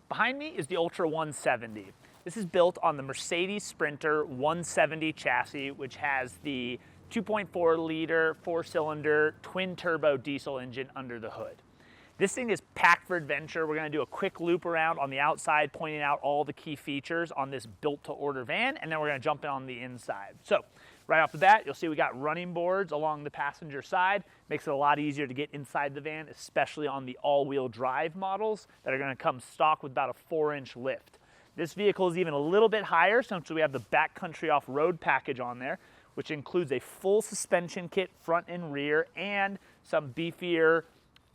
Behind me is the Ultra 170. This is built on the Mercedes Sprinter 170 chassis, which has the 2.4 liter, 4-cylinder, twin turbo diesel engine under the hood. This thing is packed for adventure. We're gonna do a quick loop around on the outside, pointing out all the key features on this built to order van, and then we're gonna jump in on the inside. So, right off the bat, you'll see we got running boards along the passenger side. Makes it a lot easier to get inside the van, especially on the all-wheel drive models that are gonna come stock with about a 4-inch lift. This vehicle is even a little bit higher since we have the backcountry off-road package on there, which includes a full suspension kit front and rear and some beefier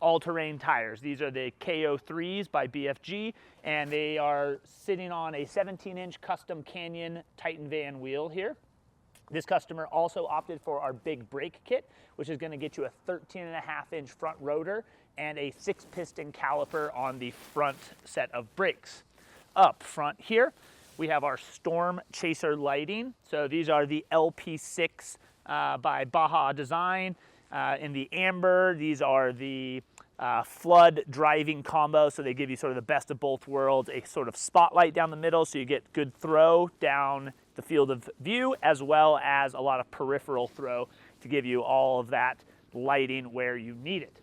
all-terrain tires. These are the KO3s by BFG, and they are sitting on a 17-inch custom Canyon Titan van wheel here. This customer also opted for our big brake kit, which is going to get you a 13.5-inch front rotor and a 6-piston caliper on the front set of brakes. Up front here, we have our Storm Chaser lighting. So these are the LP6 by Baja Design. In the amber, these are the flood driving combo, so they give you sort of the best of both worlds, a sort of spotlight down the middle so you get good throw down the field of view, as well as a lot of peripheral throw to give you all of that lighting where you need it.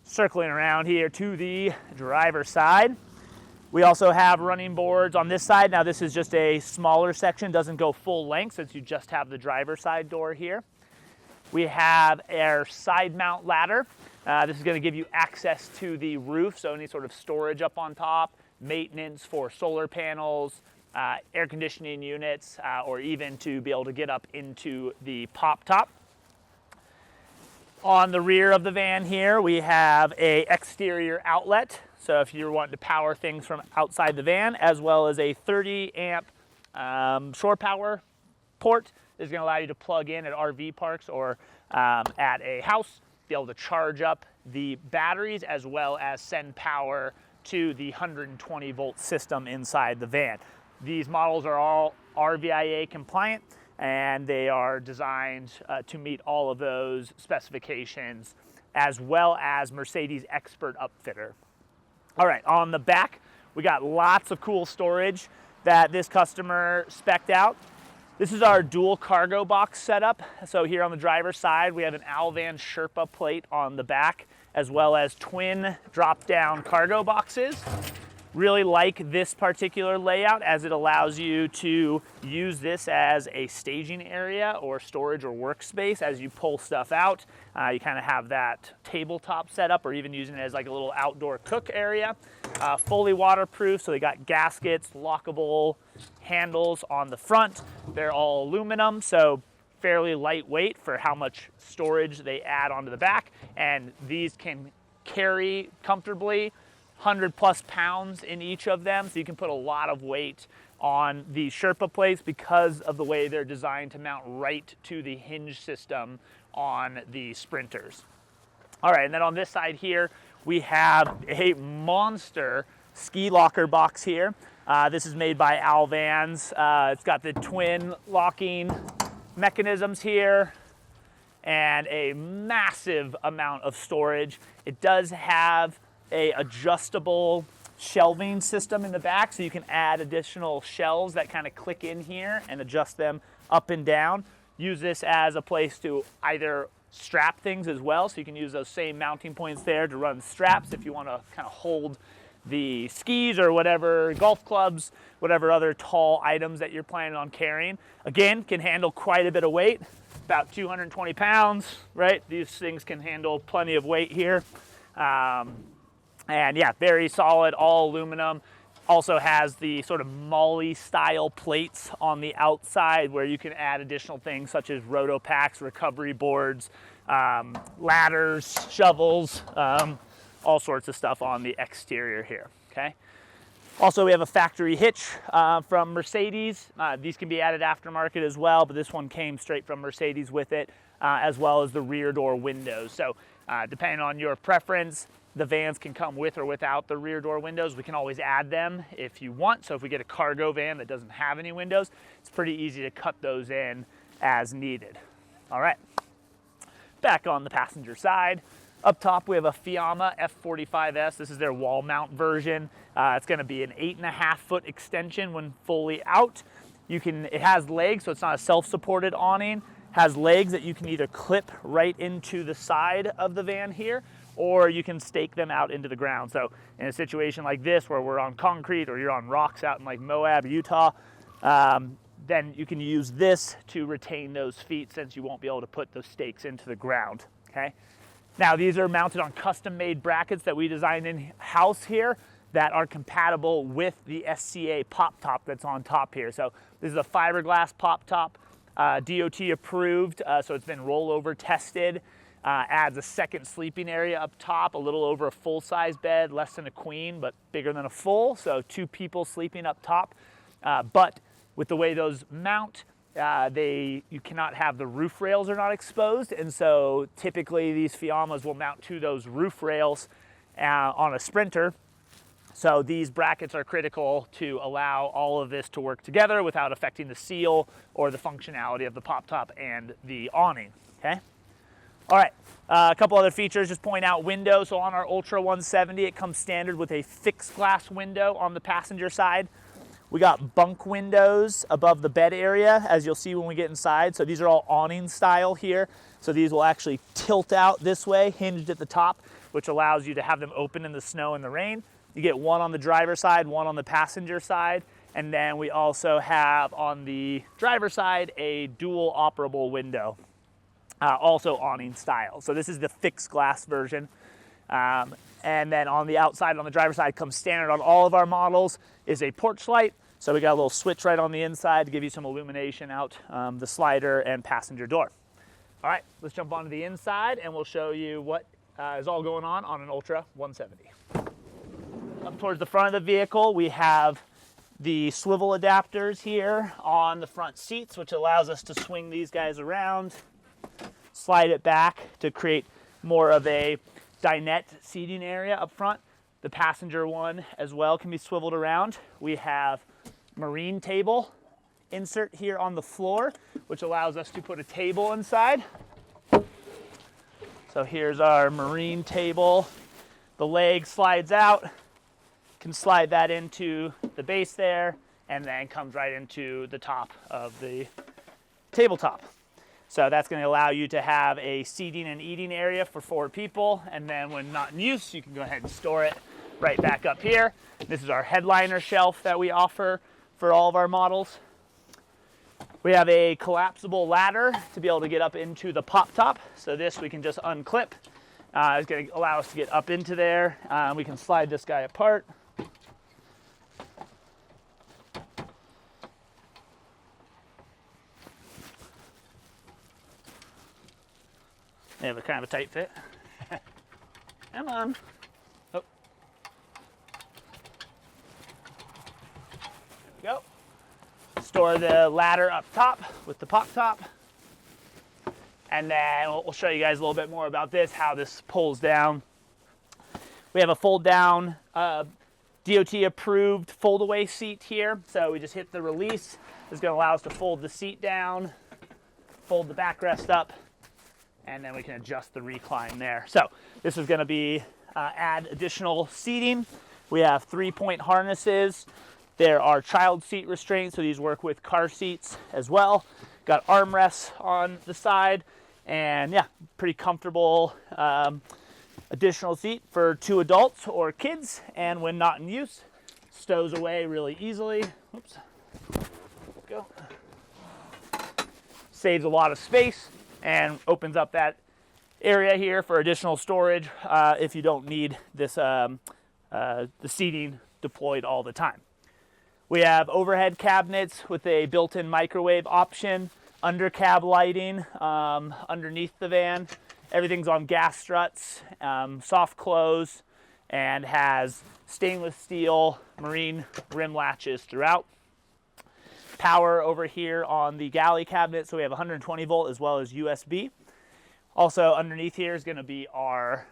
Circling around here to the driver's side, we also have running boards on this side. Now this is just a smaller section, doesn't go full length since you just have the driver's side door here. We have our side mount ladder. This is going to give you access to the roof, so any sort of storage up on top, maintenance for solar panels, air conditioning units, or even to be able to get up into the pop top. On the rear of the van here, we have a exterior outlet. So if you're wanting to power things from outside the van, as well as a 30 amp shore power port is going to allow you to plug in at RV parks or at a house, be able to charge up the batteries as well as send power to the 120 volt system inside the van. These models are all RVIA compliant, and they are designed to meet all of those specifications, as well as Mercedes Expert Upfitter. All right, on the back, we got lots of cool storage that this customer spec'd out. This is our dual cargo box setup. So here on the driver's side, we have an Alvan Sherpa plate on the back, as well as twin drop-down cargo boxes. Really like this particular layout as it allows you to use this as a staging area or storage or workspace as you pull stuff out. You kind of have that tabletop setup, or even using it as like a little outdoor cook area. Fully waterproof, so they got gaskets, lockable handles on the front. They're all aluminum, so fairly lightweight for how much storage they add onto the back. And these can carry comfortably 100+ pounds in each of them, so you can put a lot of weight on the Sherpa plates because of the way they're designed to mount right to the hinge system on the Sprinters. All right, and then on this side here, we have a monster ski locker box here. This is made by Alvans. It's got the twin locking mechanisms here and a massive amount of storage. It does have a adjustable shelving system in the back, so you can add additional shelves that kind of click in here and adjust them up and down. Use this as a place to either strap things as well, so you can use those same mounting points there to run straps if you want to kind of hold the skis or whatever, golf clubs, whatever other tall items that you're planning on carrying. Again, can handle quite a bit of weight, about 220 pounds, right? These things can handle plenty of weight here. And yeah, very solid, all aluminum. Also has the sort of molly style plates on the outside where you can add additional things such as roto packs, recovery boards, ladders, shovels, all sorts of stuff on the exterior here, okay? Also, we have a factory hitch from Mercedes. These can be added aftermarket as well, but this one came straight from Mercedes with it, as well as the rear door windows. So depending on your preference, the vans can come with or without the rear door windows. We can always add them if you want. So if we get a cargo van that doesn't have any windows, it's pretty easy to cut those in as needed. All right, back on the passenger side, Up top, we have a Fiamma F45S. This is their wall mount version. It's going to be an 8.5-foot extension when fully out. It has legs, so it's not a self-supported awning. Has legs that you can either clip right into the side of the van here, or you can stake them out into the ground. So in a situation like this, where we're on concrete or you're on rocks out in like Moab, Utah, then you can use this to retain those feet, since you won't be able to put those stakes into the ground, okay? Now, these are mounted on custom-made brackets that we designed in-house here that are compatible with the SCA pop top that's on top here. So this is a fiberglass pop top, DOT approved, so it's been rollover tested. Adds a second sleeping area up top, a little over a full-size bed, less than a queen, but bigger than a full, so 2 people sleeping up top. But with the way those mount, you cannot have the roof rails are not exposed, and so typically these Fiammas will mount to those roof rails on a Sprinter. So these brackets are critical to allow all of this to work together without affecting the seal or the functionality of the pop top and the awning, okay? All right, a couple other features, just point out window. So on our Ultra 170, it comes standard with a fixed glass window on the passenger side. We got bunk windows above the bed area, as you'll see when we get inside. So these are all awning style here. So these will actually tilt out this way, hinged at the top, which allows you to have them open in the snow and the rain. You get one on the driver's side, one on the passenger side. And then we also have on the driver's side a dual operable window, also awning style. So this is the fixed glass version. And then on the outside, on the driver's side, comes standard on all of our models, is a porch light. So we got a little switch right on the inside to give you some illumination out the slider and passenger door. All right, let's jump onto the inside and we'll show you what is all going on an Ultra 170. Up towards the front of the vehicle, we have the swivel adapters here on the front seats, which allows us to swing these guys around, slide it back to create more of a dinette seating area up front. The passenger one as well can be swiveled around. We have marine table insert here on the floor, which allows us to put a table inside. So here's our marine table. The leg slides out, can slide that into the base there, and then comes right into the top of the tabletop. So that's going to allow you to have a seating and eating area for 4 people, and then when not in use, you can go ahead and store it right back up here. This is our headliner shelf that we offer for all of our models. We have a collapsible ladder to be able to get up into the pop top. So this we can just unclip. It's going to allow us to get up into there. We can slide this guy apart. They have a kind of a tight fit. Come on. Oh. There we go. Store the ladder up top with the pop top. And then we'll show you guys a little bit more about this, how this pulls down. We have a fold down, DOT approved fold away seat here. So we just hit the release. It's going to allow us to fold the seat down, fold the backrest up, and then we can adjust the recline there. So this is going to be add additional seating. We have 3-point harnesses. There are child seat restraints, so these work with car seats as well. Got armrests on the side, and yeah, pretty comfortable additional seat for 2 adults or kids, and when not in use, stows away really easily. Oops. Go. Saves a lot of space and opens up that area here for additional storage if you don't need this the seating deployed all the time. We have overhead cabinets with a built-in microwave option, under cab lighting underneath the van. Everything's on gas struts, soft close, and has stainless steel marine rim latches throughout. Power over here on the Galley cabinet, so we have 120 volt as well as USB. Also underneath here is going to be our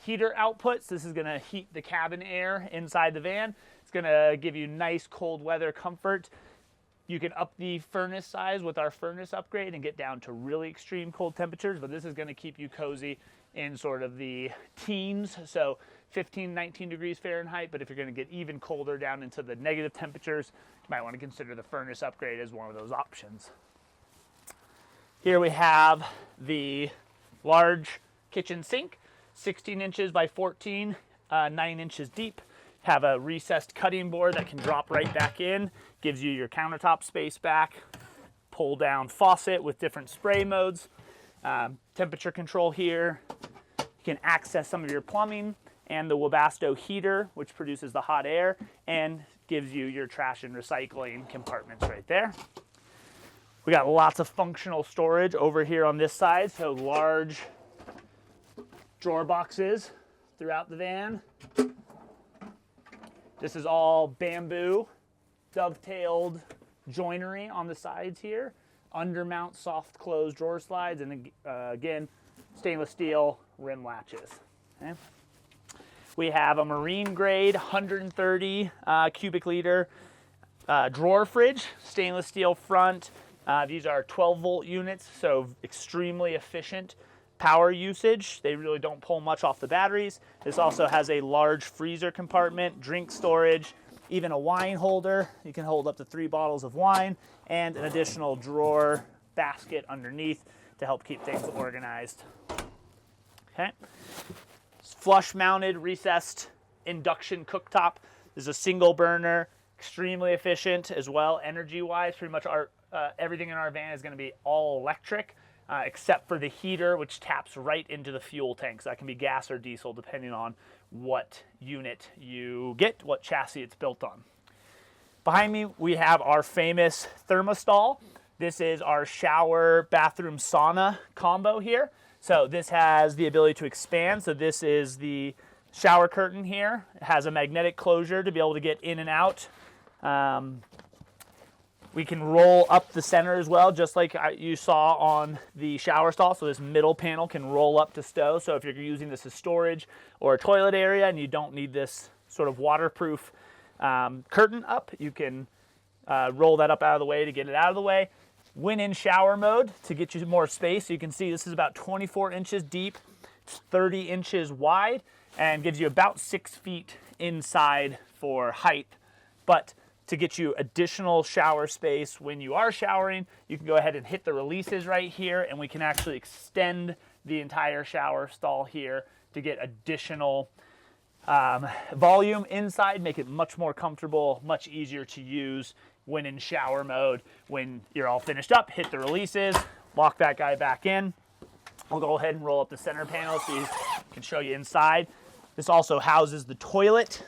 heater outputs. This is going to heat the cabin air inside the van. It's going to give you nice cold weather comfort. You can up the furnace size with our furnace upgrade and get down to really extreme cold temperatures, but this is going to keep you cozy in sort of the teens, so 15, 19 degrees Fahrenheit, but if you're going to get even colder down into the negative temperatures, you might want to consider the furnace upgrade as one of those options. Here we have the large kitchen sink, 16 inches by 14, 9 inches deep. Have a recessed cutting board that can drop right back in, gives you your countertop space back, pull down faucet with different spray modes, temperature control here. You can access some of your plumbing and the Webasto heater, which produces the hot air and gives you your trash and recycling compartments right there. We got lots of functional storage over here on this side, so large drawer boxes throughout the van. This is all bamboo, dovetailed joinery on the sides here, undermount soft close drawer slides, and again, stainless steel rim latches. Okay. We have a marine grade 130 cubic liter drawer fridge, stainless steel front. These are 12 volt units, so extremely efficient power usage. They really don't pull much off the batteries. This also has a large freezer compartment, drink storage, even a wine holder. You can hold up to 3 bottles of wine, and an additional drawer basket underneath to help keep things organized. Okay. Flush mounted recessed induction cooktop. This is a single burner, extremely efficient as well energy wise. Pretty much everything in our van is going to be all electric, except for the heater, which taps right into the fuel tank. So that can be gas or diesel depending on what unit you get, what chassis it's built on. Behind me we have our famous thermostall. This is our shower bathroom sauna combo here. So this has the ability to expand. So this is the shower curtain here. It has a magnetic closure to be able to get in and out. We can roll up the center as well, just like you saw on the shower stall. So this middle panel can roll up to stow. So if you're using this as storage or a toilet area and you don't need this sort of waterproof curtain up, you can roll that up out of the way to get it out of the way. When in shower mode, to get you more space, you can see this is about 24 inches deep, 30 inches wide, and gives you about 6 feet inside for height. But to get you additional shower space when you are showering, you can go ahead and hit the releases right here, and we can actually extend the entire shower stall here to get additional volume inside, make it much more comfortable, much easier to use when in shower mode. When you're all finished up, hit the releases, lock that guy back in. I'll go ahead and roll up the center panel so I can show you inside. This also houses the toilet.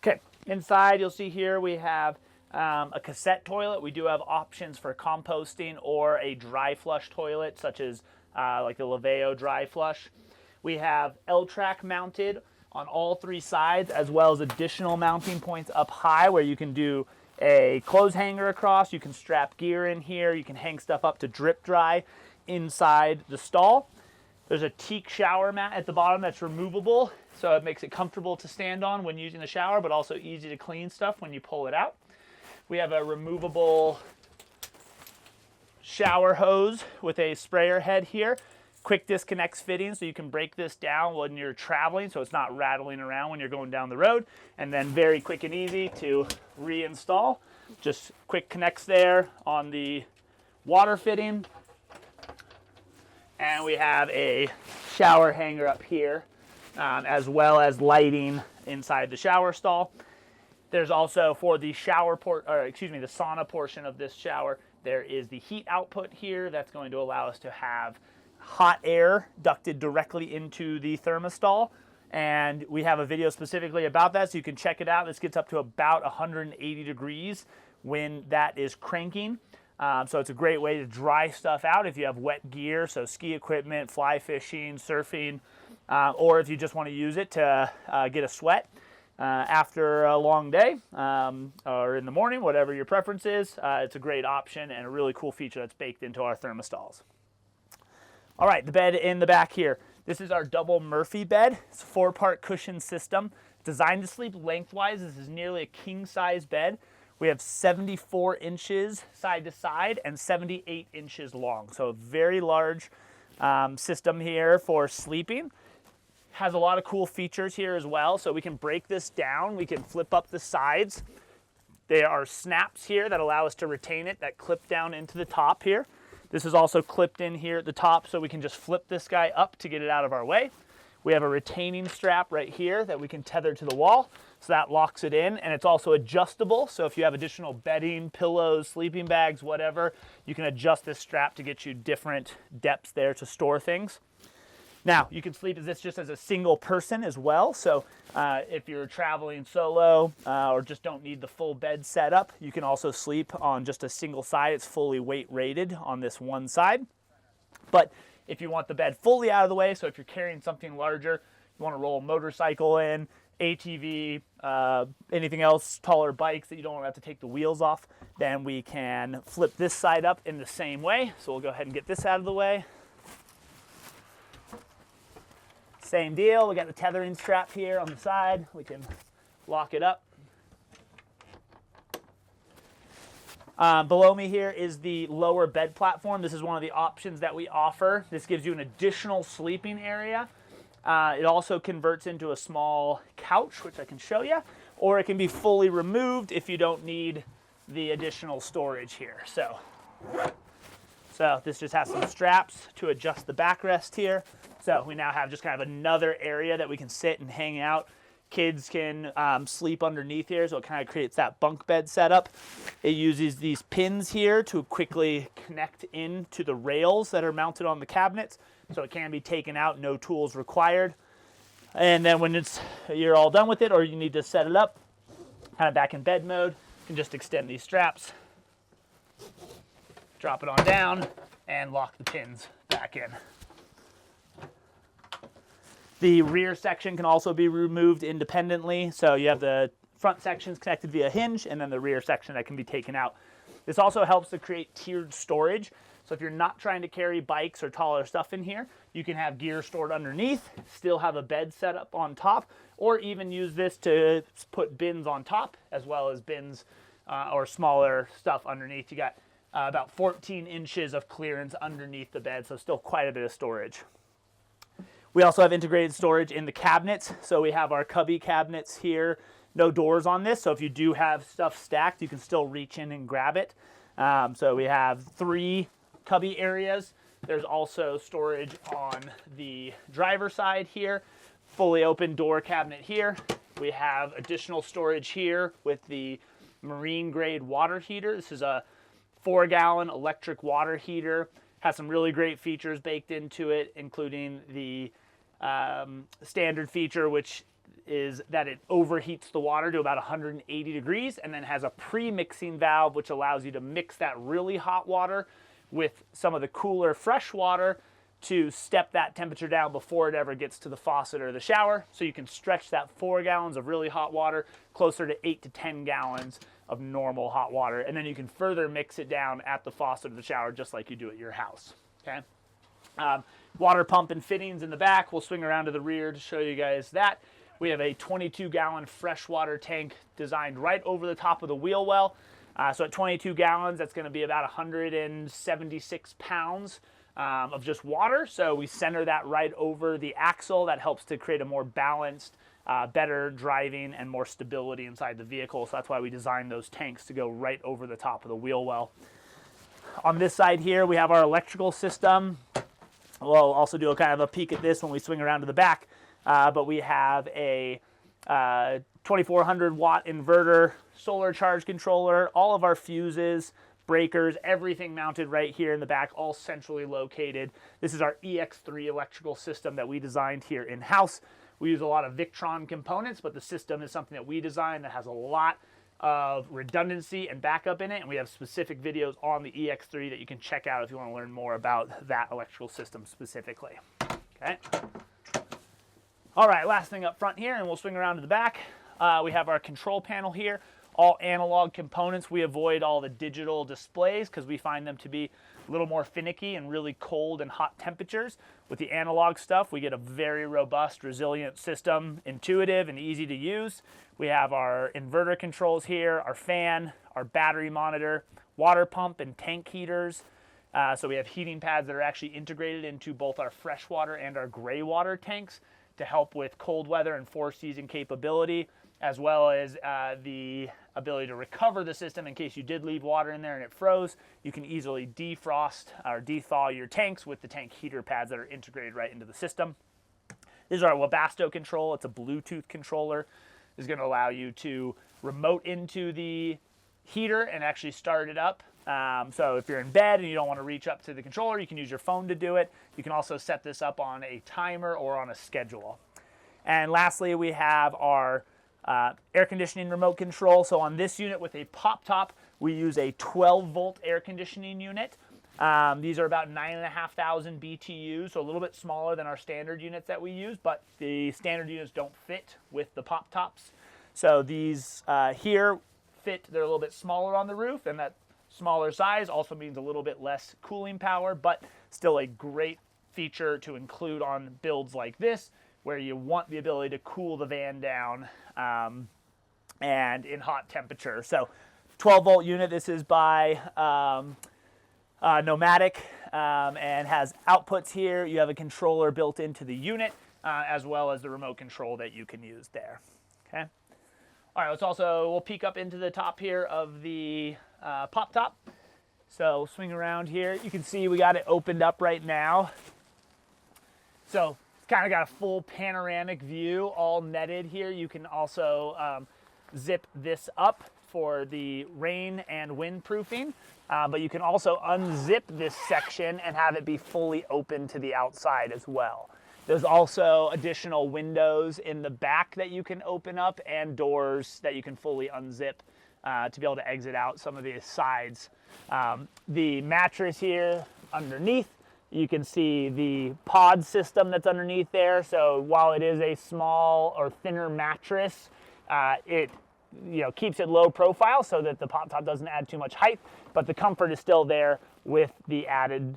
Okay, inside you'll see here we have a cassette toilet. We do have options for composting or a dry flush toilet, such as like the Laveo dry flush. We have L-track mounted on all 3 sides, as well as additional mounting points up high where you can do a clothes hanger across. You can strap gear in here. You can hang stuff up to drip dry inside the stall. There's a teak shower mat at the bottom that's removable, so it makes it comfortable to stand on when using the shower, but also easy to clean stuff when you pull it out. We have a removable shower hose with a sprayer head here. Quick disconnects fitting, so you can break this down when you're traveling so it's not rattling around when you're going down the road. And then very quick and easy to reinstall. Just quick connects there on the water fitting. And we have a shower hanger up here, as well as lighting inside the shower stall. There's also, for the the sauna portion of this shower, there is the heat output here that's going to allow us to have hot air ducted directly into the thermostat. And we have a video specifically about that, so you can check it out. This gets up to about 180 degrees when that is cranking. So it's a great way to dry stuff out if you have wet gear, so ski equipment, fly fishing, surfing. or if you just want to use it to get a sweat after a long day or in the morning, whatever your preference is. It's a great option and a really cool feature that's baked into our thermostalls. All right, the bed in the back here. This is our double Murphy bed. It's a 4-part cushion system designed to sleep lengthwise. This is nearly a king-size bed. We have 74 inches side to side and 78 inches long. So a very large system here for sleeping. Has a lot of cool features here as well. So we can break this down. We can flip up the sides. There are snaps here that allow us to retain it that clip down into the top here. This is also clipped in here at the top, so we can just flip this guy up to get it out of our way. We have a retaining strap right here that we can tether to the wall, so that locks it in, and it's also adjustable. So if you have additional bedding, pillows, sleeping bags, whatever, you can adjust this strap to get you different depths there to store things. Now, you can sleep this just as a single person as well. So if you're traveling solo or just don't need the full bed setup, you can also sleep on just a single side. It's fully weight rated on this one side. But if you want the bed fully out of the way, so if you're carrying something larger, you want to roll a motorcycle in, ATV, anything else, taller bikes that you don't want to have to take the wheels off, then we can flip this side up in the same way. So we'll go ahead and get this out of the way. Same deal, we got the tethering strap here on the side. We can lock it up. Below me here is the lower bed platform. This is one of the options that we offer. This gives you an additional sleeping area. It also converts into a small couch, which I can show you, or it can be fully removed if you don't need the additional storage here. So this just has some straps to adjust the backrest here. So we now have just kind of another area that we can sit and hang out. Kids can sleep underneath here, so it kind of creates that bunk bed setup. It uses these pins here to quickly connect into the rails that are mounted on the cabinets, so it can be taken out, no tools required. And then when you're all done with it, or you need to set it up, kind of back in bed mode, you can just extend these straps, drop it on down, and lock the pins back in. The rear section can also be removed independently. So you have the front sections connected via hinge, and then the rear section that can be taken out. This also helps to create tiered storage. So if you're not trying to carry bikes or taller stuff in here, you can have gear stored underneath, still have a bed set up on top, or even use this to put bins on top, as well as bins or smaller stuff underneath. You got about 14 inches of clearance underneath the bed, so still quite a bit of storage. We also have integrated storage in the cabinets. So we have our cubby cabinets here, no doors on this. So if you do have stuff stacked, you can still reach in and grab it. So we have 3 cubby areas. There's also storage on the driver's side here, fully open door cabinet here. We have additional storage here with the marine grade water heater. This is a 4-gallon electric water heater. Has some really great features baked into it, including the standard feature, which is that it overheats the water to about 180 degrees and then has a pre-mixing valve, which allows you to mix that really hot water with some of the cooler fresh water to step that temperature down before it ever gets to the faucet or the shower. So you can stretch that 4 gallons of really hot water closer to 8 to 10 gallons of normal hot water. And then you can further mix it down at the faucet or the shower, just like you do at your house. Okay. Water pump and fittings in the back. We'll swing around to the rear to show you guys that. We have a 22-gallon freshwater tank designed right over the top of the wheel well. So at 22 gallons, that's going to be about 176 pounds of just water. So we center that right over the axle. That helps to create a more balanced, better driving and more stability inside the vehicle. So that's why we designed those tanks to go right over the top of the wheel well. On this side here, we have our electrical system. We'll also do a kind of a peek at this when we swing around to the back. But we have a 2400 watt inverter, solar charge controller, all of our fuses, breakers, everything mounted right here in the back, all centrally located. This is our EX3 electrical system that we designed here in-house. We use a lot of Victron components, but the system is something that we designed that has a lot of redundancy and backup in it, and we have specific videos on the EX3 that you can check out if you want to learn more about that electrical system specifically. Okay. All right, last thing up front here, and we'll swing around to the back. We have our control panel here, all analog components. We avoid all the digital displays because we find them to be a little more finicky and really cold and hot temperatures. With the analog stuff, we get a very robust, resilient system, intuitive and easy to use. We have our inverter controls here, our fan, our battery monitor, water pump and tank heaters. So we have heating pads that are actually integrated into both our freshwater and our gray water tanks to help with cold weather and four-season capability, as well as the ability to recover the system in case you did leave water in there and it froze. You can easily defrost or dethaw your tanks with the tank heater pads that are integrated right into the system. This is our Webasto control. It's a Bluetooth controller. It's going to allow you to remote into the heater and actually start it up. So if you're in bed and you don't want to reach up to the controller, you can use your phone to do it. You can also set this up on a timer or on a schedule. And lastly, we have our air conditioning remote control. So on this unit with a pop top, we use a 12-volt air conditioning unit. These are about 9,500 BTUs, so a little bit smaller than our standard units that we use, but the standard units don't fit with the pop tops. So these here fit, they're a little bit smaller on the roof, and that smaller size also means a little bit less cooling power, but still a great feature to include on builds like this, where you want the ability to cool the van down and in hot temperature. So 12-volt unit, this is by Nomadic and has outputs here. You have a controller built into the unit as well as the remote control that you can use there. Okay. All right, we'll peek up into the top here of the pop top. So swing around here. You can see we got it opened up right now. So it's kind of got a full panoramic view, all netted here. You can also zip this up for the rain and wind proofing, but you can also unzip this section and have it be fully open to the outside as well. There's also additional windows in the back that you can open up and doors that you can fully unzip to be able to exit out some of the sides. The mattress here underneath, you can see the pod system that's underneath there. So while it is a small or thinner mattress, it keeps it low profile so that the pop top doesn't add too much height, but the comfort is still there with the added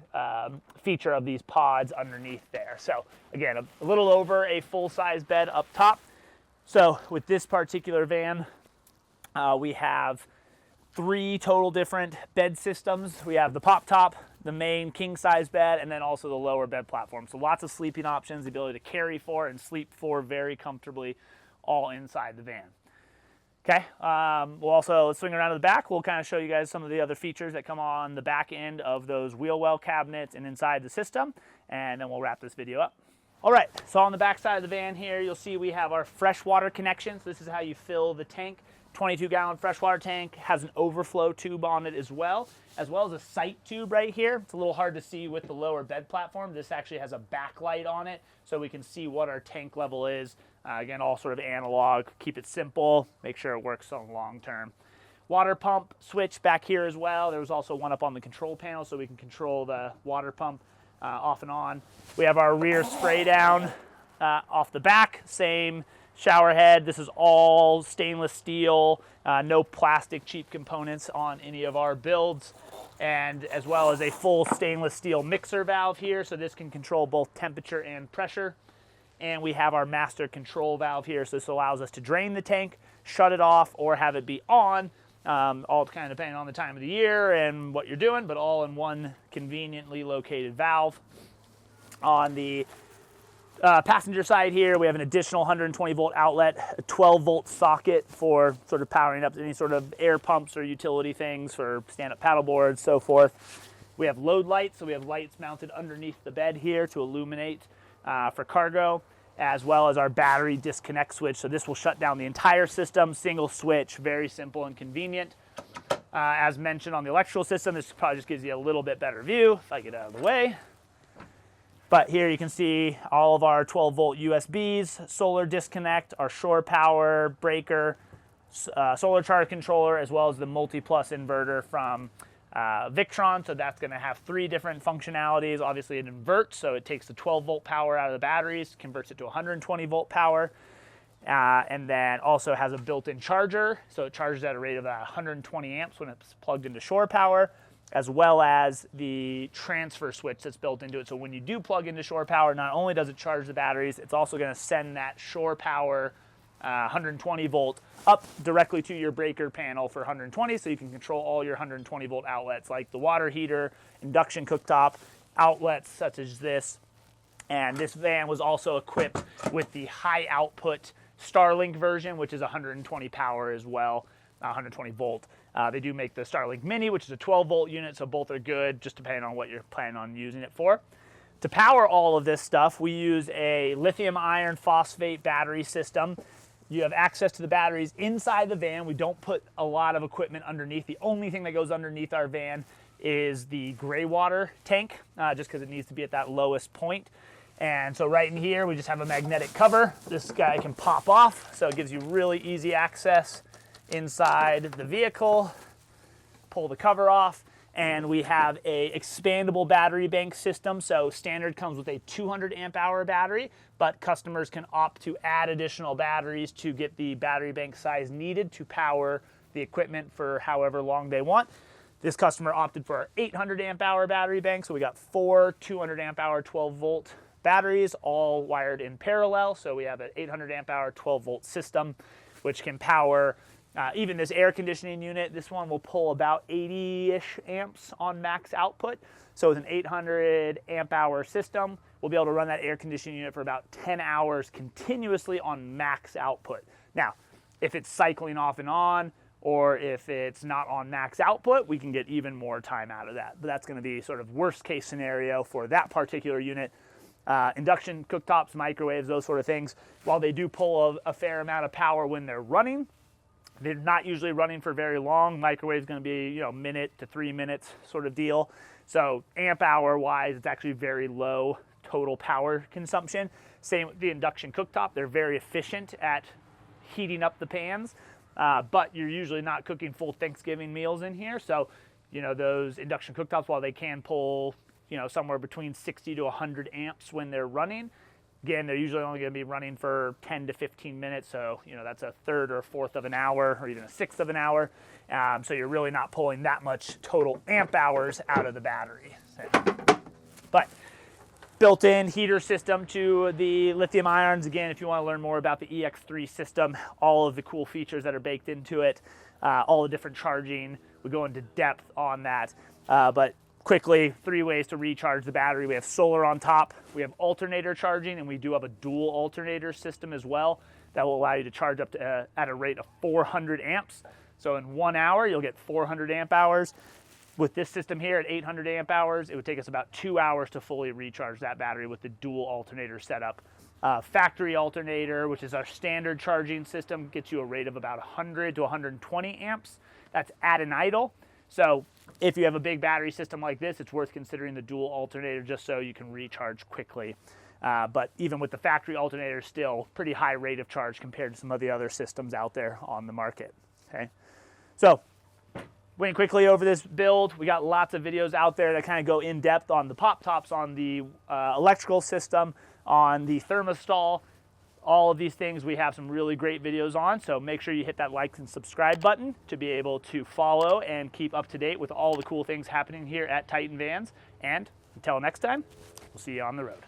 feature of these pods underneath there. So again, a little over a full-size bed up top. So with this particular van, we have 3 total different bed systems. We have the pop top, the main king-size bed, and then also the lower bed platform. So lots of sleeping options, the ability to carry 4 and sleep 4 very comfortably all inside the van. Okay, let's swing around to the back. We'll kind of show you guys some of the other features that come on the back end of those wheel well cabinets and inside the system, and then we'll wrap this video up. All right, so on the back side of the van here, you'll see we have our freshwater connections. This is how you fill the tank. 22-gallon freshwater tank, has an overflow tube on it as well as a sight tube right here. It's a little hard to see with the lower bed platform. This actually has a backlight on it, so we can see what our tank level is. Again, all sort of analog. Keep it simple. Make sure it works on long term. Water pump switch back here as well. There was also one up on the control panel, so we can control the water pump off and on. We have our rear spray down off the back. Same shower head. This is all stainless steel. No plastic cheap components on any of our builds. And as well as a full stainless steel mixer valve here, so this can control both temperature and pressure. And we have our master control valve here, so this allows us to drain the tank, shut it off, or have it be on, all kind of depending on the time of the year and what you're doing, but all in one conveniently located valve. On the passenger side here, we have an additional 120 volt outlet, a 12 volt socket for sort of powering up any sort of air pumps or utility things for stand-up paddle boards, so forth. We have load lights, so we have lights mounted underneath the bed here to illuminate for cargo, as well as our battery disconnect switch. So this will shut down the entire system, single switch, very simple and convenient. As mentioned on the electrical system, this probably just gives you a little bit better view if I get out of the way. But here you can see all of our 12 volt USBs, solar disconnect, our shore power breaker, solar charge controller, as well as the multi-plus inverter from Victron, so that's going to have 3 different functionalities. Obviously it inverts, so it takes the 12-volt power out of the batteries, converts it to 120-volt power, and then also has a built-in charger, so it charges at a rate of 120 amps when it's plugged into shore power, as well as the transfer switch that's built into it. So when you do plug into shore power, not only does it charge the batteries, it's also going to send that shore power 120 volt up directly to your breaker panel for 120, so you can control all your 120 volt outlets like the water heater, induction cooktop, outlets such as this. And this van was also equipped with the high output Starlink version, which is 120 power as well, 120 volt. They do make the Starlink Mini, which is a 12 volt unit, so both are good, just depending on what you're planning on using it for. To power all of this stuff, we use a lithium iron phosphate battery system. You have access to the batteries inside the van. We don't put a lot of equipment underneath. The only thing that goes underneath our van is the gray water tank, just because it needs to be at that lowest point. And so right in here, we just have a magnetic cover. This guy can pop off, so it gives you really easy access inside the vehicle. Pull the cover off, and we have a expandable battery bank system. So standard comes with a 200 amp hour battery, but customers can opt to add additional batteries to get the battery bank size needed to power the equipment for however long they want. This customer opted for our 800 amp hour battery bank, so we got 4 200 amp hour 12 volt batteries all wired in parallel. So we have an 800 amp hour 12 volt system, which can power even this air conditioning unit. This one will pull about 80-ish amps on max output. So with an 800 amp hour system, we'll be able to run that air conditioning unit for about 10 hours continuously on max output. Now, if it's cycling off and on, or if it's not on max output, we can get even more time out of that. But that's going to be sort of worst case scenario for that particular unit. Induction cooktops, microwaves, those sort of things, while they do pull a fair amount of power when they're running, they're not usually running for very long. Microwave is going to be, minute to 3 minutes sort of deal. So amp hour wise, it's actually very low total power consumption. Same with the induction cooktop. They're very efficient at heating up the pans, but you're usually not cooking full Thanksgiving meals in here. So, those induction cooktops, while they can pull, somewhere between 60 to 100 amps when they're running, again, they're usually only going to be running for 10 to 15 minutes, so that's a third or a fourth of an hour, or even a sixth of an hour. So you're really not pulling that much total amp hours out of the battery. But built-in heater system to the lithium ions. Again, if you want to learn more about the EX3 system, all of the cool features that are baked into it, all the different charging, we go into depth on that. But quickly, 3 ways to recharge the battery. We have solar on top, we have alternator charging, and we do have a dual alternator system as well that will allow you to charge up to at a rate of 400 amps. So in 1 hour, you'll get 400 amp hours. With this system here at 800 amp hours, it would take us about 2 hours to fully recharge that battery with the dual alternator setup. Factory alternator, which is our standard charging system, gets you a rate of about 100 to 120 amps. That's at an idle. So if you have a big battery system like this, it's worth considering the dual alternator just so you can recharge quickly. But even with the factory alternator, still pretty high rate of charge compared to some of the other systems out there on the market. Okay, so went quickly over this build. We got lots of videos out there that kind of go in depth on the pop tops, on the electrical system, on the thermostat. All of these things we have some really great videos on, so make sure you hit that like and subscribe button to be able to follow and keep up to date with all the cool things happening here at Titan Vans. And until next time, we'll see you on the road.